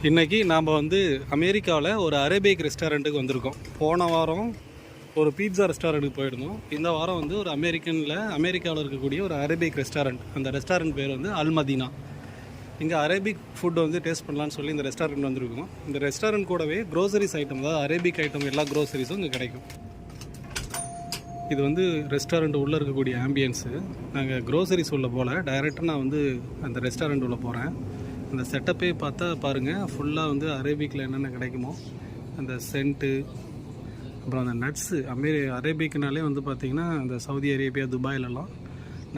இன்றைக்கி நாம் வந்து அமெரிக்காவில் ஒரு அரேபிக் ரெஸ்டாரண்ட்டுக்கு வந்திருக்கோம். போன வாரம் ஒரு பீட்சா ரெஸ்டாரண்ட்டுக்கு போயிருந்தோம். இந்த வாரம் வந்து ஒரு அமெரிக்காவில் இருக்கக்கூடிய ஒரு அரேபிக் ரெஸ்டாரண்ட். அந்த ரெஸ்டாரண்ட் பேர் வந்து அல் மதீனா. இங்கே அரேபிக் ஃபுட் வந்து டேஸ்ட் பண்ணலான்னு சொல்லி இந்த ரெஸ்டாரண்ட் வந்திருக்கோம். இந்த ரெஸ்டாரண்ட் கூடவே க்ரோசரிஸ் ஐட்டம், அதாவது அரேபிக் ஐட்டம் எல்லா க்ரோசரிஸும் இங்கே கிடைக்கும். இது வந்து ரெஸ்டாரண்ட் உள்ளே இருக்கக்கூடிய ஆம்பியன்ஸு. நாங்கள் க்ரோசரிஸ் உள்ள போல் டைரெக்டாக நான் வந்து அந்த ரெஸ்டாரண்ட் உள்ள போகிறேன். அந்த செட்டப்பே பார்த்தா பாருங்கள், ஃபுல்லாக வந்து அரேபிக்கில் என்னென்ன கிடைக்குமோ அந்த சென்ட்டு, அப்புறம் அந்த நட்ஸு. அரேபிக்னாலே வந்து பார்த்திங்கன்னா அந்த சவுதி அரேபியா, துபாயிலெலாம்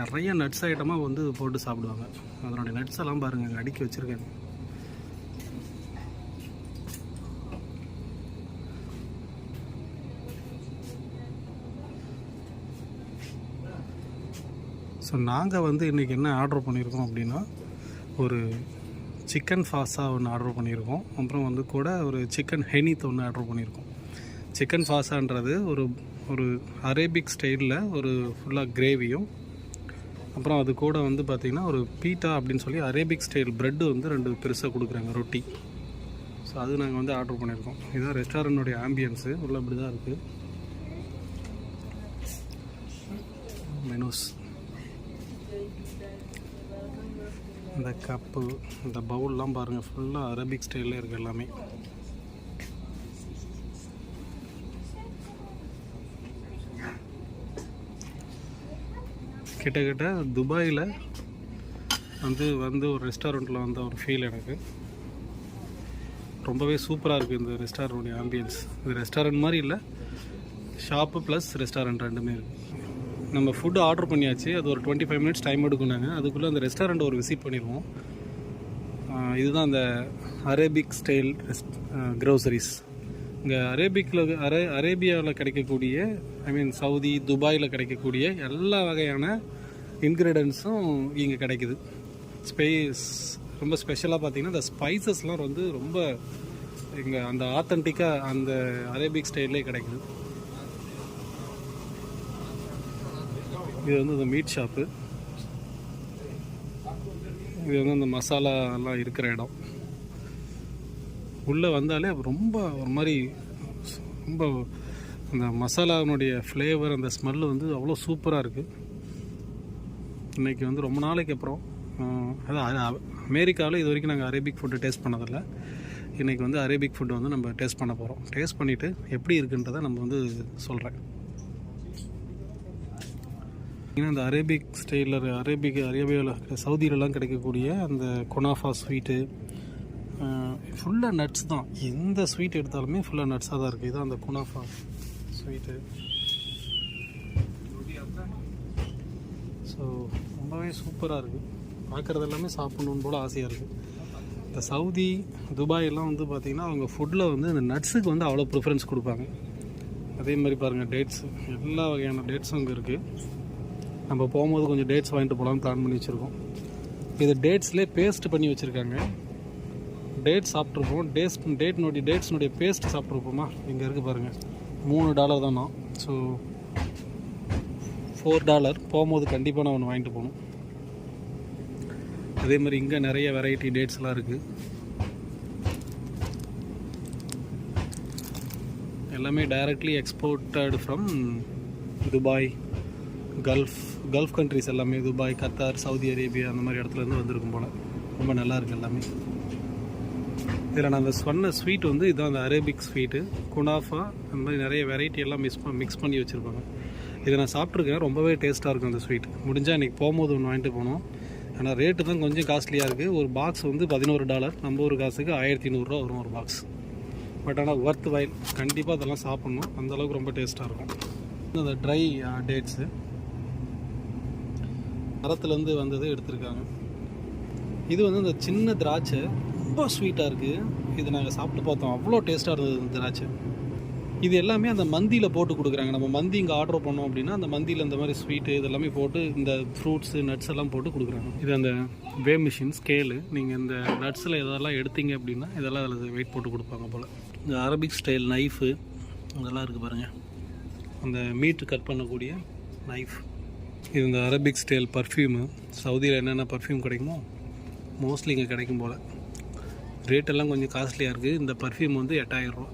நிறைய நட்ஸ் ஐட்டமாக வந்து போட்டு சாப்பிடுவாங்க. அதனுடைய நட்ஸ் எல்லாம் பாருங்கள், அங்கே அடுக்கி வச்சுருக்கேன். ஸோ நாங்கள் வந்து இன்றைக்கி என்ன ஆர்டர் பண்ணியிருக்கோம் அப்படின்னா, ஒரு சிக்கன் ஃபாஸா ஒன்று ஆர்டர் பண்ணியிருக்கோம். அப்புறம் வந்து கூட ஒரு சிக்கன் ஹெனித் ஒன்று ஆர்டர் பண்ணியிருக்கோம். சிக்கன் ஃபாஸான்றது ஒரு அரேபிக் ஸ்டைலில் ஒரு ஃபுல்லாக கிரேவியும், அப்புறம் அது கூட வந்து பார்த்திங்கன்னா ஒரு பீட்டா அப்படின்னு சொல்லி அரேபிக் ஸ்டைல் ப்ரெட்டு வந்து 2 பெருசாக கொடுக்குறாங்க, ரொட்டி. ஸோ அது நாங்கள் வந்து ஆர்டர் பண்ணியிருக்கோம். இதுதான் ரெஸ்டாரண்ட்டுடைய ஆம்பியன்ஸு. உள்ள இப்படி தான் இருக்குது மெனூஸ். இந்த கப்பு, இந்த பவுல்லாம் பாருங்கள், ஃபுல்லாக அரேபிக் ஸ்டைலில் இருக்குது எல்லாமே. கிட்டத்தட்ட துபாயில் வந்து ஒரு ரெஸ்டாரண்ட்டில் வந்த ஒரு ஃபீல் எனக்கு. ரொம்பவே சூப்பராக இருக்குது இந்த ரெஸ்டாரண்ட்டுடைய ஆம்பியன்ஸ். இது ரெஸ்டாரண்ட் மாதிரி இல்லை, ஷாப்பு ப்ளஸ் ரெஸ்டாரண்ட் ரெண்டுமே இருக்குது. நம்ம ஃபுட்டு ஆர்டர் பண்ணியாச்சு. அது ஒரு 25 மினிட்ஸ் டைம் எடுக்குனாங்க. அதுக்குள்ளே அந்த ரெஸ்டாரண்ட் ஒரு விசிட் பண்ணிடுவோம். இதுதான் அந்த அரேபிக் ஸ்டைல் க்ரோசரிஸ். இங்கே அரேபியாவில் கிடைக்கக்கூடிய, சவுதி, துபாயில் கிடைக்கக்கூடிய எல்லா வகையான இன்க்ரீடியன்ஸும் இங்கே கிடைக்குது. ரொம்ப ஸ்பெஷலாக பார்த்திங்கன்னா இந்த ஸ்பைசஸ்லாம் வந்து ரொம்ப இங்கே அந்த ஆத்தென்டிக்காக அந்த அரேபிக் ஸ்டைல்லே கிடைக்குது. இது வந்து இந்த மீட் ஷாப்பு. இது வந்து அந்த மசாலா எல்லாம் இருக்கிற இடம். உள்ளே வந்தாலே ரொம்ப ஒரு மாதிரி ரொம்ப அந்த மசாலாவினுடைய ஃப்ளேவர், அந்த ஸ்மெல்லு வந்து அவ்வளோ சூப்பராக இருக்குது. இன்றைக்கி வந்து ரொம்ப நாளைக்கு அப்புறம், அதான் அமெரிக்காவில் இது வரைக்கும் நாங்கள் அரேபிக் ஃபுட்டு டேஸ்ட் பண்ணதில்லை. இன்றைக்கி வந்து அரேபிக் ஃபுட்டு வந்து நம்ம டேஸ்ட் பண்ண போகிறோம். டேஸ்ட் பண்ணிவிட்டு எப்படி இருக்குன்றதை நம்ம வந்து சொல்கிறேன். இந்த அரேபிக் ஸ்டைலில் அரேபியாவில் சவுதியிலலாம் கிடைக்கக்கூடிய அந்த குனாஃபா ஸ்வீட்டு ஃபுல்லாக நட்ஸ் தான். எந்த ஸ்வீட் எடுத்தாலுமே ஃபுல்லாக நட்ஸாக தான் இருக்குது. இதுதான் அந்த குனாஃபா ஸ்வீட்டு. ஸோ ரொம்பவே சூப்பராக இருக்குது. பார்க்குறது எல்லாமே சாப்பிட்ணுன்னு போல் ஆசையாக இருக்குது. இந்த சவுதி, துபாயெல்லாம் வந்து பார்த்திங்கன்னா அவங்க ஃபுட்டில் வந்து இந்த நட்ஸுக்கு வந்து அவ்வளோ ப்ரிஃபரன்ஸ் கொடுப்பாங்க. அதே மாதிரி பாருங்கள், டேட்ஸு, எல்லா வகையான டேட்ஸும் இங்கே இருக்குது. நம்ம போகும்போது கொஞ்சம் டேட்ஸ் வாங்கிட்டு போகலான்னு பிளான் பண்ணி வச்சுருக்கோம். இது டேட்ஸ்லேயே பேஸ்ட் பண்ணி வச்சுருக்காங்க. டேட்ஸ் சாப்பிட்ருப்போம். டேட்ஸ்னுடைய பேஸ்ட் சாப்பிட்ருப்போமா. இங்கே இருக்குது பாருங்கள், $3 தானா. ஸோ $4. போகும்போது கண்டிப்பாக நான் ஒன்று வாங்கிட்டு போகணும். அதே மாதிரி இங்கே நிறைய வெரைட்டி டேட்ஸ்லாம் இருக்குது. எல்லாமே directly exported from Dubai, gulf countries எல்லாமே. துபாய், கத்தார், சவுதி அரேபியா அந்த மாதிரி இடத்துலேருந்து வந்திருக்கும் போல். ரொம்ப நல்லா இருக்குது எல்லாமே. இதில் நான் அந்த சொன்ன ஸ்வீட் வந்து இதுதான் அந்த அரேபிக் ஸ்வீட்டு, குனாஃபா. அந்த மாதிரி நிறைய வெரைட்டி எல்லாம் மிக்ஸ் பண்ணி வச்சுருப்பாங்க. இதை நான் சாப்பிட்ருக்கேன். ரொம்பவே டேஸ்ட்டாக இருக்கும் அந்த ஸ்வீட். முடிஞ்சால் இன்றைக்கி போகும்போது ஒன்று வாங்கிட்டு போனோம். ஆனால் ரேட்டு தான் கொஞ்சம் காஸ்ட்லியாக இருக்குது. ஒரு பாக்ஸ் வந்து $11. நம்ம ஒரு காசுக்கு $1500 வரும் ஒரு பாக்ஸ். பட் ஆனால் ஒர்த் வைல். கண்டிப்பாக அதெல்லாம் சாப்பிட்ணும். அந்தளவுக்கு ரொம்ப டேஸ்ட்டாக இருக்கும். அந்த ட்ரை டேட்ஸு மரத்துலேருந்து வந்தது எடுத்திருக்காங்க. இது வந்து இந்த சின்ன திராட்சை ரொம்ப ஸ்வீட்டாக இருக்குது. இது நாங்கள் சாப்பிட்டு பார்த்தோம், அவ்வளோ டேஸ்ட்டாக இருந்தது இந்த திராட்சை. இது எல்லாமே அந்த மந்தியில் போட்டு கொடுக்குறாங்க. நம்ம மந்தி இங்கே ஆர்டர் பண்ணோம் அப்படின்னா அந்த மந்தியில் இந்த மாதிரி ஸ்வீட்டு இதெல்லாமே போட்டு இந்த ஃப்ரூட்ஸு, நட்ஸ் எல்லாம் போட்டு கொடுக்குறாங்க. இது அந்த வே மிஷின் ஸ்கேலு. நீங்கள் இந்த நட்ஸில் இதெல்லாம் எடுத்தீங்க அப்படின்னா இதெல்லாம் அதில் வெயிட் போட்டு கொடுப்பாங்க போல். இந்த அரபிக் ஸ்டைல் நைஃபு அதெல்லாம் இருக்குது பாருங்கள். அந்த மீட்டு கட் பண்ணக்கூடிய நைஃப். இது இந்த அரபிக் ஸ்டைல் பர்ஃப்யூமு. சவுதியில் என்னென்ன பர்ஃப்யூம் கிடைக்குமோ மோஸ்ட்லி இங்கே கிடைக்கும் போல். ரேட்டெல்லாம் கொஞ்சம் காஸ்ட்லியாக இருக்குது. இந்த பர்ஃப்யூம் வந்து 8000 ரூபா.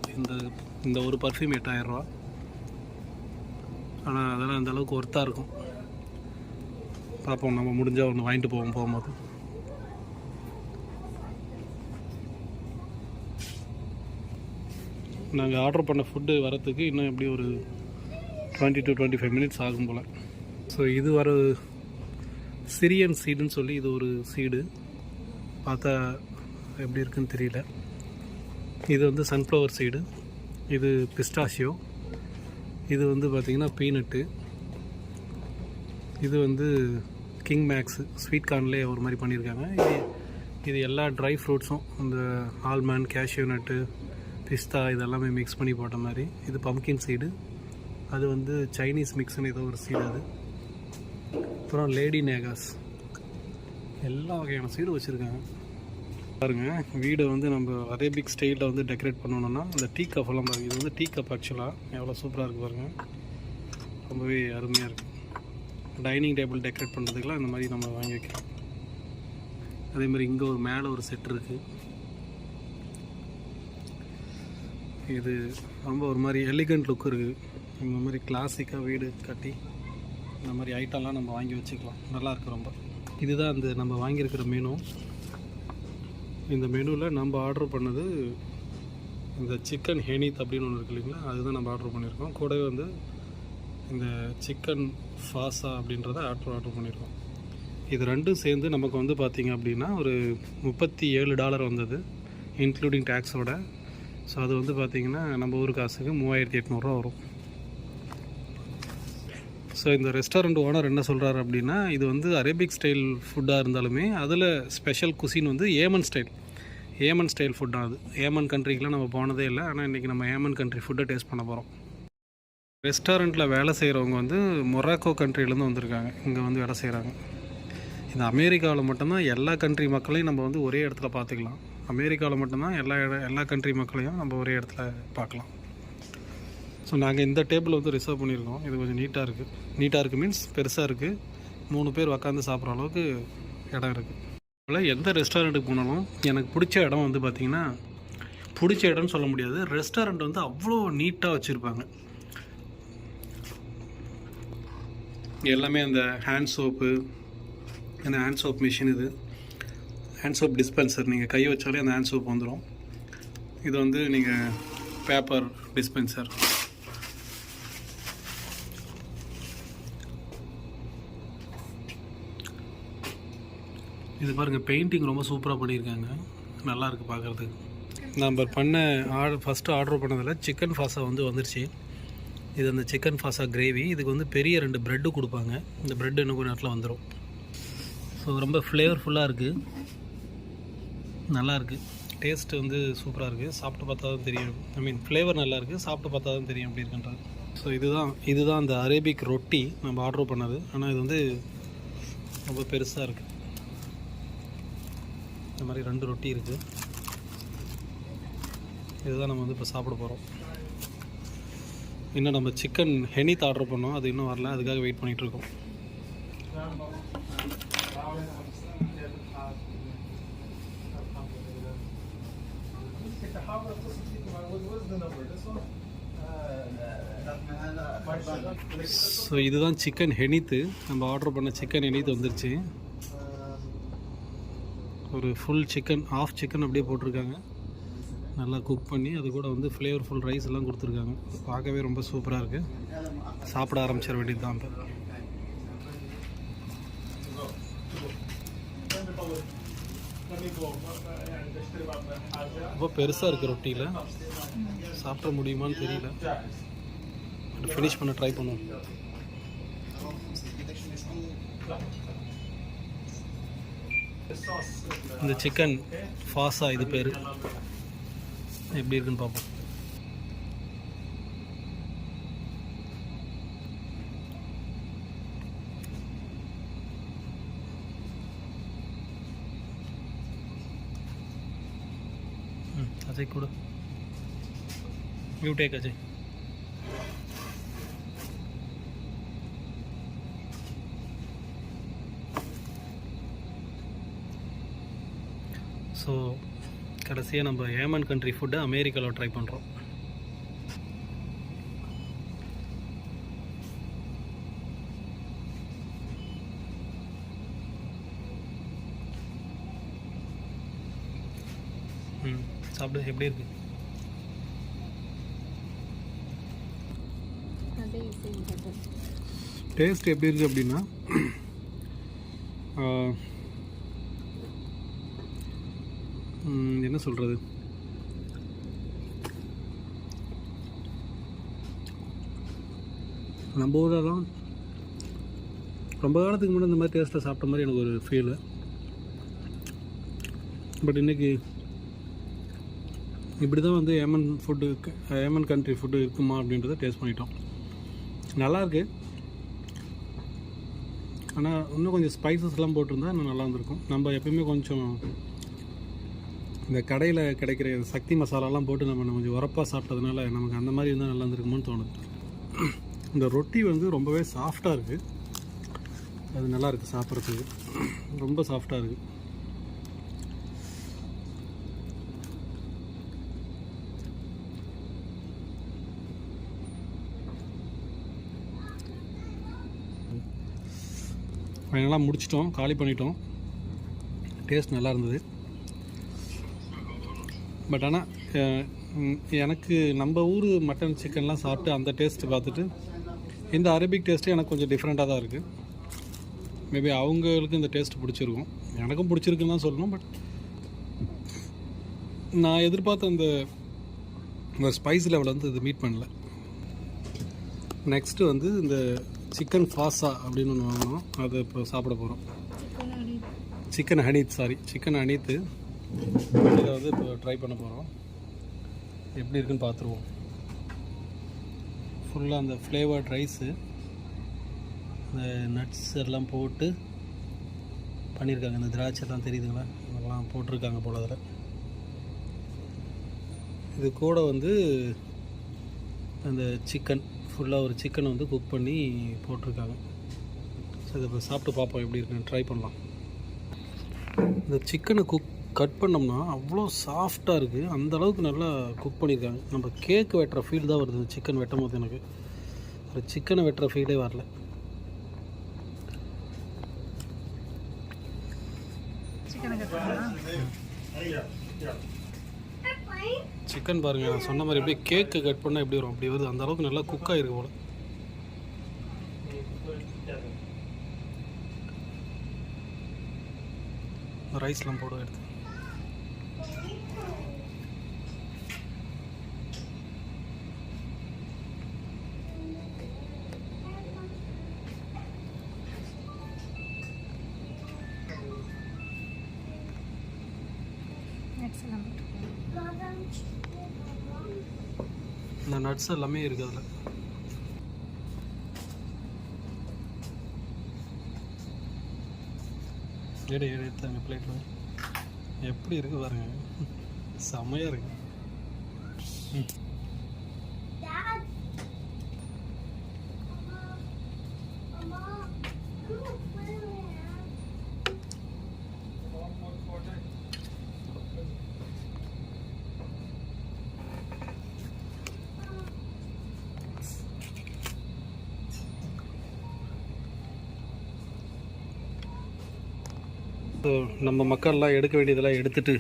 இந்த ஒரு பர்ஃப்யூம் 8000 ரூபா. ஆனால் அதெல்லாம் அந்தளவுக்கு ஒர்த்தாக இருக்கும். பார்ப்போம், நம்ம முடிஞ்சால் ஒன்று வாங்கிட்டு போகும்போது. நாங்கள் ஆர்டர் பண்ண ஃபுட்டு வரத்துக்கு இன்னும் எப்படி ஒரு 20 to 25 மினிட்ஸ் ஆகும் போல். ஸோ இது வர சிரியன் சீடுன்னு சொல்லி இது ஒரு சீடு. பார்த்தா எப்படி இருக்குன்னு தெரியல. இது வந்து சன்ஃப்ளவர் சீடு, இது பிஸ்டாஷியோ, இது வந்து பார்த்திங்கன்னா பீனட்டு, இது வந்து கிங் மேக்ஸு ஸ்வீட் கார்ன்லேயே ஒரு மாதிரி பண்ணியிருக்காங்க. இது எல்லா ட்ரை ஃப்ரூட்ஸும், இந்த ஆல்மண்ட், கேஷ்யூ நட்டு, பிஸ்தா இதெல்லாமே மிக்ஸ் பண்ணி போட்ட மாதிரி. இது பம்கின் சீடு, அது வந்து சைனீஸ் மிக்ஸ்னு ஏதோ ஒரு சீடு. அது அப்புறம் லேடி நேகாஸ், எல்லா வகையான சீடு வச்சுருக்காங்க. பாருங்கள், வீடை வந்து நம்ம அரேபிக் ஸ்டைலில் வந்து டெக்கரேட் பண்ணணுன்னா இந்த டீ கப் எல்லாம் பாருங்கள். இது வந்து டீ கப் ஆக்சுவலாக எவ்வளோ சூப்பராக இருக்குது பாருங்கள். ரொம்பவே அருமையாக இருக்குது. டைனிங் டேபிள் டெக்கரேட் பண்ணுறதுக்கெலாம் இந்த மாதிரி நம்ம வாங்கி வைக்கலாம். அதே மாதிரி இங்கே ஒரு மேலே ஒரு செட் இருக்குது. இது ரொம்ப ஒரு மாதிரி எலிகண்ட் லுக் இருக்குது. இந்த மாதிரி கிளாசிக்காக வீடு கட்டி இந்த மாதிரி ஐட்டம்லாம் நம்ம வாங்கி வச்சுக்கலாம். நல்லாயிருக்கு ரொம்ப. இதுதான் அந்த நம்ம வாங்கியிருக்கிற மெனு. இந்த மெனுவில் நம்ம ஆர்டர் பண்ணது இந்த சிக்கன் ஹெனித் அப்படின்னு ஒன்று இருக்கு இல்லைங்களா, அதுதான் நம்ம ஆர்டர் பண்ணியிருக்கோம். கூடவே வந்து இந்த சிக்கன் ஃபாசா அப்படின்றத ஆர்டர் பண்ணியிருக்கோம். இது ரெண்டும் சேர்ந்து நமக்கு வந்து பார்த்திங்க அப்படின்னா ஒரு $37 வந்தது, இன்க்ளூடிங் டேக்ஸோட. ஸோ அது வந்து பார்த்திங்கன்னா நம்ம ஊர் காசுக்கு 3800 ரூபா வரும். ஸோ இந்த ரெஸ்டாரண்ட் ஓனர் என்ன சொல்கிறாரு அப்படின்னா, இது வந்து அரேபிக் ஸ்டைல் ஃபுட்டாக இருந்தாலுமே அதில் ஸ்பெஷல் குசின் வந்து ஏமன் ஸ்டைல் ஃபுட்டாக. அது ஏமன் கண்ட்ரிக்கெலாம் நம்ம போனதே இல்லை. ஆனால் இன்றைக்கி நம்ம ஏமன் கண்ட்ரி ஃபுட்டை டேஸ்ட் பண்ண போகிறோம். ரெஸ்டாரண்ட்டில் வேலை செய்கிறவங்க வந்து மொராக்கோ கண்ட்ரிலேருந்து வந்திருக்காங்க, இங்கே வந்து வேலை செய்கிறாங்க. இந்த அமெரிக்காவில் மட்டும்தான் எல்லா கண்ட்ரி மக்களையும் நம்ம வந்து ஒரே இடத்துல பார்த்துக்கலாம். அமெரிக்காவில் மட்டும்தான் எல்லா கண்ட்ரி மக்களையும் நம்ம ஒரே இடத்துல பார்க்கலாம். ஸோ நாங்கள் இந்த டேபிள் வந்து ரிசர்வ் பண்ணியிருக்கோம். இது கொஞ்சம் நீட்டாக இருக்குது மீன்ஸ் பெருசாக இருக்குது. 3 பேர் உட்காந்து சாப்பிட்ற அளவுக்கு இடம் இருக்குது. அதில் எந்த ரெஸ்டாரண்ட்டுக்கு போனாலும் எனக்கு பிடிச்ச இடம் வந்து பார்த்திங்கன்னா, பிடிச்ச இடம்னு சொல்ல முடியாது, ரெஸ்டாரண்ட் வந்து அவ்வளோ நீட்டாக வச்சுருப்பாங்க. எல்லாமே அந்த ஹேண்ட் சோப்பு, அந்த ஹேண்ட் சோப் மிஷின், இது ஹேண்ட் சோப் டிஸ்பென்சர், நீங்கள் கை வச்சாலே அந்த ஹேண்ட் சோப் வந்துடும். இது வந்து நீங்கள் பேப்பர் டிஸ்பென்சர். இது பாருங்கள், பெயிண்டிங் ரொம்ப சூப்பராக பண்ணியிருக்காங்க, நல்லாயிருக்கு பார்க்குறதுக்கு. நம்ம ஃபஸ்ட்டு ஆர்டர் பண்ணதில் சிக்கன் ஃபாசா வந்து வந்துருச்சு. இது அந்த சிக்கன் ஃபாசா கிரேவி. இதுக்கு வந்து பெரிய 2 ப்ரெட்டு கொடுப்பாங்க. இந்த ப்ரெட்டு இன்னும் கொஞ்சம் நேரத்தில் வந்துடும். ஸோ ரொம்ப ஃப்ளேவர்ஃபுல்லாக இருக்குது, நல்லாயிருக்கு. டேஸ்ட்டு வந்து சூப்பராக இருக்குது. சாப்பிட்டு பார்த்தா தான் தெரியும், ஃப்ளேவர் நல்லாயிருக்கு. சாப்பிட்டு பார்த்தா தான் தெரியும் எப்படி இருக்குன்றது. ஸோ இதுதான் அந்த அரேபிக் ரொட்டி நம்ம ஆர்டர் பண்ணது. ஆனால் இது வந்து ரொம்ப பெருசாக இருக்குது. இந்த மாதிரி 2 ரொட்டி இருக்குது. இதுதான் நம்ம வந்து இப்போ சாப்பிட போகிறோம். இன்னும் நம்ம சிக்கன் ஹெனித் ஆர்டர் பண்ணோம், அது இன்னும் வரல, அதுக்காக வெயிட் பண்ணிகிட்ருக்கோம். ஸோ இதுதான் சிக்கன் ஹெனித்து. நம்ம ஆர்டர் பண்ண சிக்கன் ஹெனித் வந்துருச்சு. ஒரு ஃபுல் சிக்கன், ஆஃப் சிக்கன் அப்படியே போட்டிருக்காங்க, நல்லா குக் பண்ணி. அது கூட வந்து ஃப்ளேவர்ஃபுல் ரைஸ் எல்லாம் கொடுத்துருக்காங்க. பார்க்கவே ரொம்ப சூப்பராக இருக்குது. சாப்பிட ஆரம்பிச்சிட வேண்டியது தான். ரொம்ப பெருசாக இருக்குது ரொட்டியில், சாப்பிட முடியுமான்னு தெரியல. ஃபினிஷ் பண்ண ட்ரை பண்ணுவோம். இந்த சிக்கன் ஃபாசா இது பேர், எப்படி இருக்குன்னு பார்ப்போம். அஜய் கூட யூ டேக் அஜய். ஸோ கடைசியாக நம்ம ஏமன் கண்ட்ரி ஃபுட்டை அமெரிக்காவில் ட்ரை பண்ணுறோம். சாப்பிடு, எப்படி இருக்கு? டேஸ்ட் எப்படி இருக்குது அப்படின்னா, என்ன சொல்கிறது, நம்ம ஊரெல்லாம் ரொம்ப காலத்துக்கு முன்னாடி இந்த மாதிரி டேஸ்ட்டில் சாப்பிட்ட மாதிரி எனக்கு ஒரு ஃபீலு. பட் இன்றைக்கி இப்படி தான் வந்து ஏமன் கண்ட்ரி ஃபுட்டு இருக்குமா அப்படின்றத டேஸ்ட் பண்ணிட்டோம். நல்லாயிருக்கு. ஆனால் இன்னும் கொஞ்சம் ஸ்பைசஸ்லாம் போட்டிருந்தா இன்னும் நல்லா இருந்திருக்கும். நம்ம எப்பயுமே கொஞ்சம் இந்த கடையில் கிடைக்கிற சக்தி மசாலாலாம் போட்டு நம்ம கொஞ்சம் உரப்பாக சாப்பிட்டதுனால நமக்கு அந்த மாதிரி இருந்தால் நல்லா இருந்திருக்குமோன்னு தோணுது. இந்த ரொட்டி வந்து ரொம்பவே சாஃப்டாக இருக்குது. அது நல்லா இருக்குது சாப்பிட்றதுக்கு, ரொம்ப சாஃப்டாக இருக்குது. ஃபைனலாக முடிச்சிட்டோம், காலி பண்ணிட்டோம். டேஸ்ட் நல்லா இருந்தது. பட் ஆனால் எனக்கு நம்ம ஊர் மட்டன் சிக்கன்லாம் சாப்பிட்டு அந்த டேஸ்ட்டு பார்த்துட்டு இந்த அரேபிக் டேஸ்ட்டு எனக்கு கொஞ்சம் டிஃப்ரெண்ட்டாக தான் இருக்குது. மேபி அவங்களுக்கு இந்த டேஸ்ட் பிடிச்சிருக்கும், எனக்கும் பிடிச்சிருக்குன்னு தான் சொல்லணும். பட் நான் எதிர்பார்த்த அந்த ஸ்பைஸ் லெவலில் வந்து இது மீட் பண்ணல. நெக்ஸ்ட்டு வந்து இந்த சிக்கன் ஃபாசா அப்படின்னு ஒன்று வாங்கினோம், அதை இப்போ சாப்பிட போகிறோம். சிக்கன் ஹனீத்து இதை வந்து இப்போ ட்ரை பண்ண போகிறோம். எப்படி இருக்குன்னு பார்த்துருவோம். ஃபுல்லாக அந்த ஃப்ளேவர்ட் ரைஸு, இந்த நட்ஸ் எல்லாம் போட்டு பண்ணியிருக்காங்க. இந்த திராட்சைலாம் தெரியுதுங்களா, அதெல்லாம் போட்டிருக்காங்க போல் அதில். இது கூட வந்து அந்த சிக்கன் ஃபுல்லாக ஒரு சிக்கனை வந்து குக் பண்ணி போட்டிருக்காங்க. ஸோ இதை இப்போ சாப்பிட்டு பார்ப்போம் எப்படி இருக்குன்னு, ட்ரை பண்ணலாம். இந்த சிக்கனை கட் பண்ணோம்னா அவ்வளோ சாஃப்டாக இருக்குது. அந்தளவுக்கு நல்லா குக் பண்ணியிருக்காங்க. நம்ம கேக்கு வெட்டுற ஃபீல் தான் வருது சிக்கன் வெட்டும் போது. எனக்கு ஒரு சிக்கனை வெட்டுற ஃபீலே வரல. சிக்கன் பாருங்கள், நான் சொன்ன மாதிரி எப்படியே கேக்கு கட் பண்ணால் எப்படி வரும் அப்படி வருது. அந்த அளவுக்கு நல்லா குக் ஆகிருக்கு போல. ரைஸ்லாம் போட எடுத்து இந்த நட்ஸ் எல்லாமே இருக்குது அதில். எடுத்தாங்க பிளேட்டில். எப்படி இருக்குது பாருங்க, செம்மையாக இருக்குது. ஸோ நம்ம மக்கள்லாம் எடுக்க வேண்டியதெல்லாம் எடுத்துகிட்டு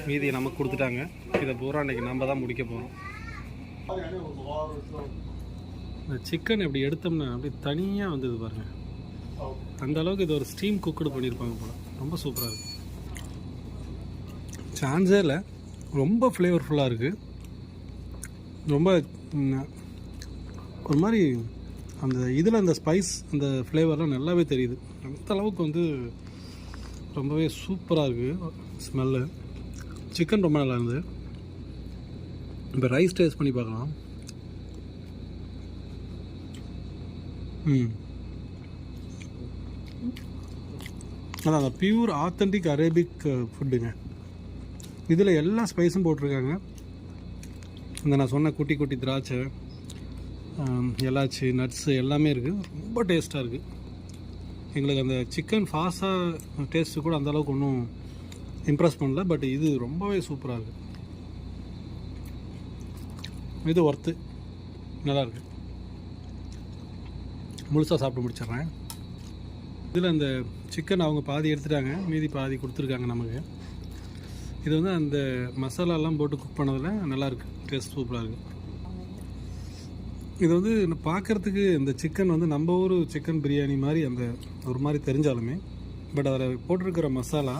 மீதியை நமக்கு கொடுத்துட்டாங்க. இதை பூரா அன்றைக்கி நம்ம தான் முடிக்க போகிறோம். இந்த சிக்கன் இப்படி எடுத்தோம்னா அப்படி தனியாக வந்தது பாருங்கள். அந்த அளவுக்கு இது ஒரு ஸ்டீம் குக்குடு பண்ணியிருப்பாங்க போல். ரொம்ப சூப்பராக இருக்குது. சான்ஸே இல்லை, ரொம்ப ஃப்ளேவர்ஃபுல்லாக இருக்குது. ரொம்ப ஒரு மாதிரி அந்த இதில் அந்த ஸ்பைஸ் அந்த ஃப்ளேவர்லாம் நல்லாவே தெரியுது. அந்த அளவுக்கு வந்து ரொம்பவே சூப்பராக இருக்குது ஸ்மெல்லு. சிக்கன் ரொம்ப நல்லா இருந்தது. இப்போ ரைஸ் டேஸ்ட் பண்ணி பார்க்கலாம். அதான் அந்த பியூர் ஆத்தென்டிக் அரேபிக் ஃபுட்டுங்க. இதில் எல்லா ஸ்பைஸும் போட்டிருக்காங்க. இந்த நான் சொன்ன குட்டி குட்டி திராட்சை, எலாச்சி, நட்ஸு எல்லாமே இருக்குது. ரொம்ப டேஸ்ட்டாக இருக்குது. எங்களுக்கு அந்த சிக்கன் ஃபாஸா டேஸ்ட்டு கூட அந்தளவுக்கு ஒன்றும் இம்ப்ரெஸ் பண்ணல. பட் இது ரொம்பவே சூப்பராக இருக்குது. இது ஒர்த்து, நல்லாயிருக்கு. முழுசாக சாப்பிட்டு முடிச்சிட்றேன். இதில் அந்த சிக்கன் அவங்க பாதி எடுத்துட்டாங்க, மீதி பாதி கொடுத்துருக்காங்க நமக்கு. இது வந்து அந்த மசாலாலாம் போட்டு குக் பண்ணதில் நல்லாயிருக்கு, டேஸ்ட் சூப்பராக இருக்குது. இது வந்து பார்க்குறதுக்கு இந்த சிக்கன் வந்து நம்ம ஊர் சிக்கன் பிரியாணி மாதிரி அந்த ஒரு மாதிரி தெரிஞ்சாலுமே, பட் அதில் போட்டிருக்கிற மசாலா,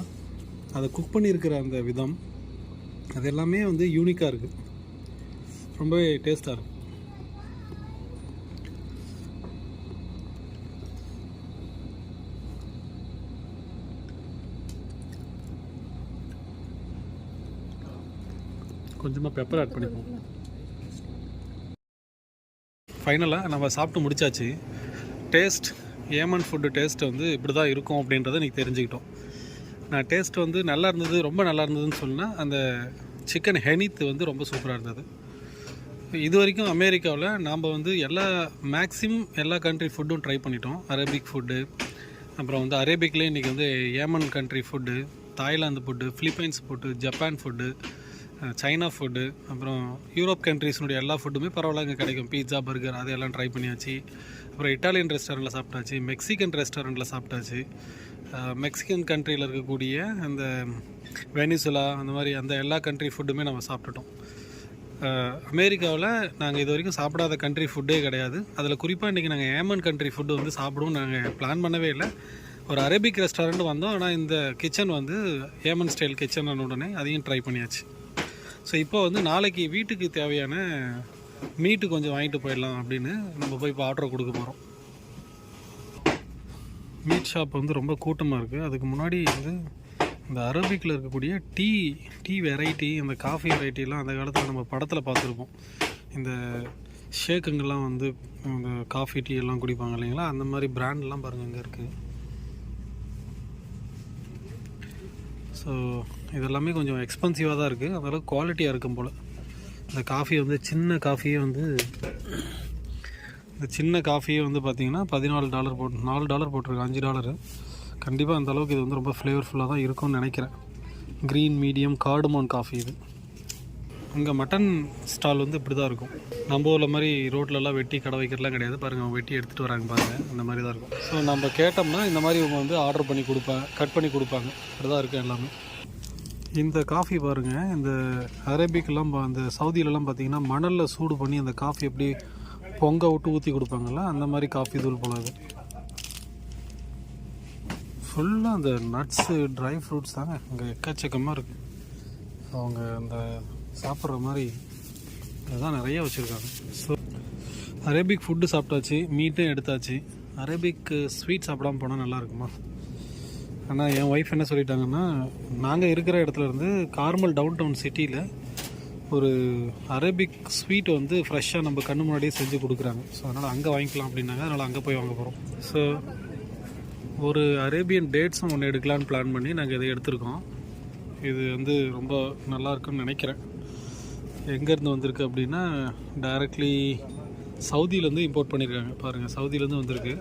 அதை குக் பண்ணியிருக்கிற அந்த விதம், அது எல்லாமே வந்து யூனிக்காக இருக்குது, ரொம்பவே டேஸ்ட்டாக இருக்குது. கொஞ்சமாக பெப்பர் ஆட் பண்ணிப்போம். ஃபைனலாக நம்ம சாப்பிட்டு முடிச்சாச்சு. டேஸ்ட், ஏமன் ஃபுட்டு டேஸ்ட் வந்து இப்படி தான் இருக்கும் அப்படின்றத நீங்கள் தெரிஞ்சுக்கிட்டோம். நான் டேஸ்ட் வந்து நல்லா இருந்தது, ரொம்ப நல்லா இருந்ததுன்னு சொன்னால் அந்த சிக்கன் ஹெனித் வந்து ரொம்ப சூப்பராக இருந்தது. இது வரைக்கும் அமெரிக்காவில் நாம் வந்து மேக்ஸிமம் எல்லா கண்ட்ரி ஃபுட்டும் ட்ரை பண்ணிட்டோம். அரேபிக் ஃபுட்டு, அப்புறம் வந்து அரேபிக்லேயே இன்றைக்கி வந்து Yemen country food, Thailand food, Philippines food, Japan food, China food, அப்புறம் யூரோப் கண்ட்ரீஸ்னுடைய எல்லா ஃபுட்டுமே பரவாயில்ல இங்கே கிடைக்கும். பீட்சா, பர்கர் அதையெல்லாம் ட்ரை பண்ணியாச்சு. அப்புறம் இட்டாலியன் ரெஸ்டாரண்ட்டில் சாப்பிட்டாச்சு, மெக்சிகன் ரெஸ்டாரண்ட்டில் சாப்பிட்டாச்சு. மெக்சிகன் கண்ட்ரியில் இருக்கக்கூடிய அந்த வெனிசுலா அந்த மாதிரி அந்த எல்லா கண்ட்ரி ஃபுட்டுமே நம்ம சாப்பிட்டுட்டோம். அமெரிக்காவில் நாங்கள் இது வரைக்கும் சாப்பிடாத கண்ட்ரி ஃபுட்டே கிடையாது. அதில் குறிப்பாக இன்றைக்கி நாங்கள் ஏமன் கண்ட்ரி ஃபுட்டு வந்து சாப்பிடுவோம் நாங்கள் பிளான் பண்ணவே இல்லை. ஒரு அரேபிக் ரெஸ்டாரண்ட் வந்தோம், ஆனால் இந்த கிச்சன் வந்து ஏமன் ஸ்டைல் கிச்சன் உடனே அதையும் ட்ரை பண்ணியாச்சு. ஸோ இப்போ வந்து நாளைக்கு வீட்டுக்கு தேவையான மீட்டு கொஞ்சம் வாங்கிட்டு போயிடலாம் அப்படின்னு நம்ம போய் இப்போ ஆர்டர் கொடுக்க போகிறோம். மீட் ஷாப் வந்து ரொம்ப கூட்டமாக இருக்குது. அதுக்கு முன்னாடி வந்து இந்த அரபிக்கில் இருக்கக்கூடிய டீ வெரைட்டி, அந்த காஃபி வெரைட்டிலாம் அந்த காலத்தில் நம்ம படத்தில் பார்த்துருப்போம். இந்த ஷேக்குங்கெல்லாம் வந்து இந்த காஃபி டீ எல்லாம் குடிப்பாங்க இல்லைங்களா, அந்த மாதிரி பிராண்ட்லாம் பாருங்கள் இங்கே இருக்குது. ஸோ இதெல்லாமே கொஞ்சம் எக்ஸ்பென்சிவாக தான் இருக்குது, அதனால் குவாலிட்டியாக இருக்கும் போல். இந்த காஃபி வந்து சின்ன காஃபியே வந்து பார்த்திங்கன்னா $14 போட்டு $4 போட்டிருக்கு, $5. கண்டிப்பாக அந்த அளவுக்கு இது வந்து ரொம்ப ஃப்ளேவர்ஃபுல்லாக தான் இருக்கும்னு நினைக்கிறேன். க்ரீன் மீடியம் கார்டமோன் காஃபி இது. அங்கே மட்டன் ஸ்டால் வந்து இப்படி தான் இருக்கும். நம்ம ஊரில் மாதிரி ரோட்லலாம் வெட்டி கடை வைக்கிறதுலாம் கிடையாது. பாருங்கள், அவங்க வெட்டி எடுத்துகிட்டு வராங்க பாருங்கள், அந்த மாதிரி தான் இருக்கும். ஸோ நம்ம கேட்டோம்னா இந்த மாதிரி இவங்க வந்து ஆர்டர் பண்ணி கொடுப்பாங்க, கட் பண்ணி கொடுப்பாங்க. இப்படி தான் இருக்கும் எல்லாமே. இந்த காஃபி பாருங்கள், இந்த அரேபிக்கெல்லாம் அந்த சவுதியிலலாம் பார்த்திங்கன்னா மணலில் சூடு பண்ணி அந்த காஃபி எப்படி பொங்க விட்டு ஊற்றி கொடுப்பாங்கள்ல, அந்த மாதிரி காஃபி தூள் போல அது. ஃபுல்லாக அந்த நட்ஸு, ட்ரை ஃப்ரூட்ஸ் தாங்க இங்கே எக்கச்சக்கமாக இருக்குது. அவங்க அந்த சாப்பிட்ற மாதிரி அதுதான் நிறைய வச்சுருக்காங்க. ஸோ அரேபிக் ஃபுட்டு சாப்பிட்டாச்சு, மீட்டும் எடுத்தாச்சு. அரேபிக் ஸ்வீட் சாப்பிடாமல் போனால் நல்லா இருக்குமா? ஆனால் என் ஒய்ஃப் என்ன சொல்லிட்டாங்கன்னா, நாங்கள் இருக்கிற இடத்துலேருந்து கார்மல் டவுன் டவுன் சிட்டியில் ஒரு அரேபிக் ஸ்வீட் வந்து ஃப்ரெஷ்ஷாக நம்ம கண்ணு முன்னாடியே செஞ்சு கொடுக்குறாங்க. ஸோ அதனால் அங்கே வாங்கிக்கலாம் அப்படின்னாங்க. அதனால் அங்கே போய் வாங்க போகிறோம். ஸோ ஒரு அரேபியன் டேட்ஸும் ஒன்று எடுக்கலான்னு பிளான் பண்ணி நாங்கள் இதை எடுத்திருக்கோம். இது வந்து ரொம்ப நல்லாயிருக்குன்னு நினைக்கிறேன். எங்கேருந்து வந்திருக்கு அப்படின்னா டைரக்ட்லி சவுதியிலேருந்து இம்போர்ட் பண்ணியிருக்காங்க. பாருங்கள், சவுதியிலேருந்து வந்திருக்கு.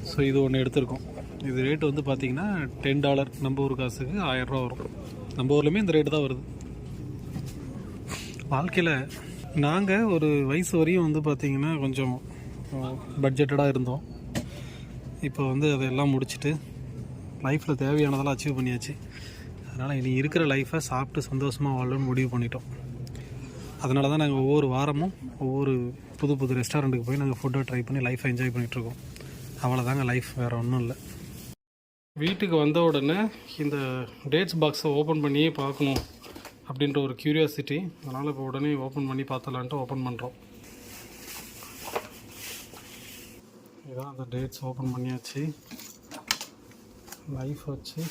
ஸோ இது ஒன்று எடுத்திருக்கோம். இது ரேட்டு வந்து பார்த்திங்கன்னா $10, நம்ம ஊர் காசுக்கு $1000 வரும். நம்ம ஊர்லேயுமே இந்த ரேட்டு தான் வருது. வாழ்க்கையில் நாங்கள் ஒரு வயசு வரையும் வந்து பார்த்திங்கன்னா கொஞ்சம் பட்ஜெட்டடாக இருந்தோம். இப்போ வந்து அதெல்லாம் முடிச்சுட்டு லைஃப்பில் தேவையானதெல்லாம் அச்சீவ் பண்ணியாச்சு. அதனால் இனி இருக்கிற லைஃப்பை சாப்பிட்டு சந்தோஷமாக வாழணும்னு முடிவு பண்ணிட்டோம். அதனால தான் நாங்கள் ஒவ்வொரு வாரமும் ஒவ்வொரு புது புது ரெஸ்டாரண்ட்டுக்கு போய் நாங்கள் ஃபுட்டை ட்ரை பண்ணி லைஃப்பை என்ஜாய் பண்ணிகிட்ருக்கோம். அவ்வளோதாங்க லைஃப், வேறு ஒன்றும் இல்லை. வீட்டுக்கு வந்த உடனே இந்த டேட்ஸ் பாக்ஸை ஓப்பன் பண்ணியே பார்க்கணும் அப்படின்ற ஒரு க்யூரியாசிட்டி. அதனால் இப்போ உடனே ஓப்பன் பண்ணி பார்த்தலான்ட்டு ஓப்பன் பண்ணுறோம். இதான் அந்த டேட்ஸ் ஓப்பன் பண்ணியாச்சு. லைஃப் வச்சு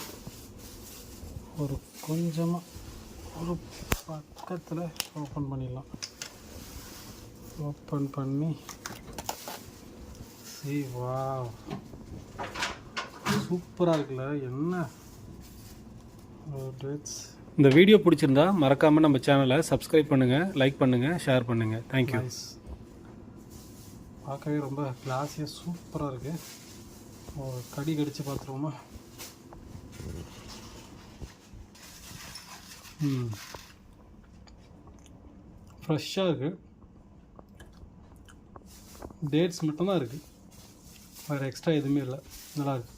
ஒரு கொஞ்சமாக ஒரு பக்கத்தில் ஓப்பன் பண்ணிடலாம். ஓப்பன் பண்ணி வா, சூப்பராக இருக்குல்ல, என்ன டேட்ஸ். இந்த வீடியோ பிடிச்சிருந்தா மறக்காமல் நம்ம சேனலை சப்ஸ்கிரைப் பண்ணுங்கள், லைக் பண்ணுங்கள், ஷேர் பண்ணுங்கள். தேங்க்யூ. பார்க்கவே ரொம்ப கிளாஸியாக சூப்பராக இருக்குது. ஒரு கடி கடித்து பார்த்துருவோமா? ஃப்ரெஷ்ஷாக இருக்குது. டேட்ஸ் மட்டும்தான் இருக்குது, வேறு எக்ஸ்ட்ரா எதுவுமே இல்லை. நல்லாயிருக்கு.